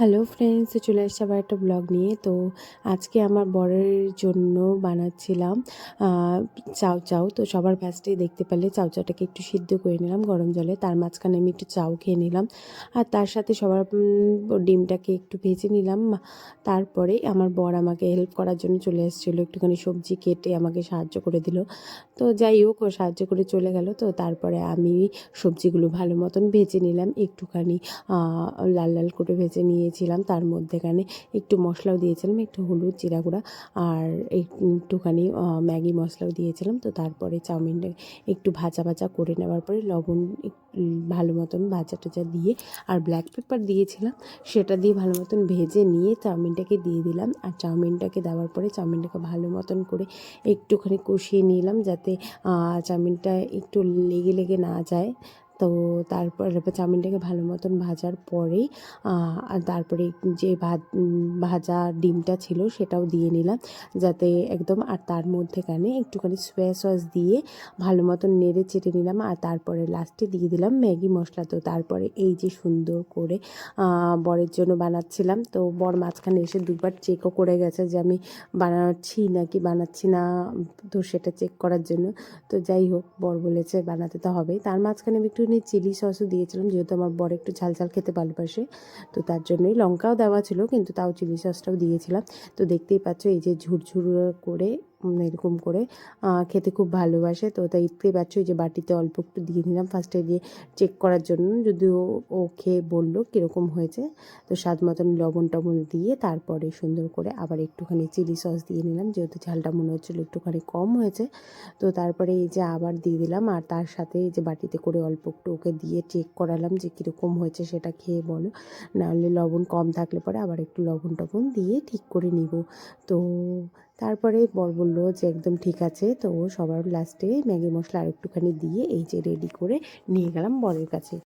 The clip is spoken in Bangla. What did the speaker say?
হ্যালো ফ্রেন্ডস, চলে আসছে আবার একটা ব্লগ নিয়ে। তো আজকে আমার বরের জন্য বানাচ্ছিলাম চাউ চাউ। তো সবার ফার্স্টেই দেখতে পেলে চাউ চাউটাকে একটু সিদ্ধ করে নিলাম গরম জলে, তার মাঝখানে আমি একটু চাউ খেয়ে নিলাম, আর তার সাথে সবার ডিমটাকে একটু ভেজে নিলাম। তারপরে আমার বর আমাকে হেল্প করার জন্য চলে এসেছিলো, একটুখানি সবজি কেটে আমাকে সাহায্য করে দিল। তো যাই হোক, ও সাহায্য করে চলে গেল। তো তারপরে আমি সবজিগুলো ভালো মতন ভেজে নিলাম, একটুখানি লাল লাল করে ভেজে নিয়েছিলাম। তার মধ্যেখানে একটু মশলাও দিয়েছিলাম, একটু হলুদ, জিরা গুঁড়া আর একটুখানি ম্যাগি মশলাও দিয়েছিলাম। তো তারপরে চাউমিনটা একটু ভাজা ভাজা করে নেওয়ার পরে লবণ ভালো মতন ভাজা টাজা দিয়ে আর ব্ল্যাক পেপার দিয়েছিলাম, সেটা দিয়ে ভালো মতন ভেজে নিয়ে চাউমিনটাকে দিয়ে দিলাম। আর চাউমিনটাকে দেওয়ার পরে চাউমিনটাকে ভালো মতন করে একটুখানি কষিয়ে নিলাম, যাতে চাউমিনটা একটু লেগে লেগে না যায়। তো তারপর চাউমিনটাকে ভালো মতন ভাজার পরেই আর তারপরে যে ভাজা ডিমটা ছিল সেটাও দিয়ে নিলাম, যাতে একদম, আর তার মধ্যেখানে একটুখানি সোয়া সস দিয়ে ভালো মতন নেড়ে চেটে নিলাম। আর তারপরে লাস্টে দিয়ে দিলাম ম্যাগি মশলা। তো তারপরে এই যে সুন্দর করে বরের জন্য বানাচ্ছিলাম। তো বর মাঝখানে এসে দুবার চেকও করে গেছে যে আমি বানাচ্ছি নাকি বানাচ্ছি না, তো সেটা চেক করার জন্য। তো যাই হোক, বর বলেছে বানাতে তো হবেই। তার মাঝখানে আমি একটুখানি চিলি সসও দিয়েছিলাম, যেহেতু আমার বর একটু ঝাল ঝাল খেতে ভালোবাসে। তো তার জন্যই লঙ্কাও দেওয়া ছিল, কিন্তু তাও চিলি সসটাও দিয়েছিলাম। তো দেখতেই পাচ্ছ এই যে ঝুরঝুর করে এরকম করে খেতে খুব ভালোবাসে। তো দেখতেই পাচ্ছ এই যে বাটিতে অল্প একটু দিয়ে নিলাম ফার্স্টে দিয়ে চেক করার জন্য, যদিও ও খেয়ে বললো কীরকম হয়েছে। তো স্বাদ মতন লবণ টবণ দিয়ে তারপরে সুন্দর করে আবার একটুখানি চিলি সস দিয়ে নিলাম, যেহেতু ঝালটা মনে হচ্ছিলো একটুখানি কম হয়েছে। তো তারপরে এই যে আবার দিয়ে দিলাম, আর তার সাথে এই যে বাটিতে করে অল্প একটু ওকে দিয়ে চেক করালাম যে কীরকম হয়েছে সেটা খেয়ে বলো, নাহলে লবণ কম থাকলে পরে আবার একটু লবণ টবণ দিয়ে ঠিক করে নিব। তো তারপরে বর বললো যে একদম ঠিক আছে। তো সবার লাস্টে ম্যাগি মশলা আর একটুখানি দিয়ে এই যে রেডি করে নিয়ে গেলাম বরের কাছে।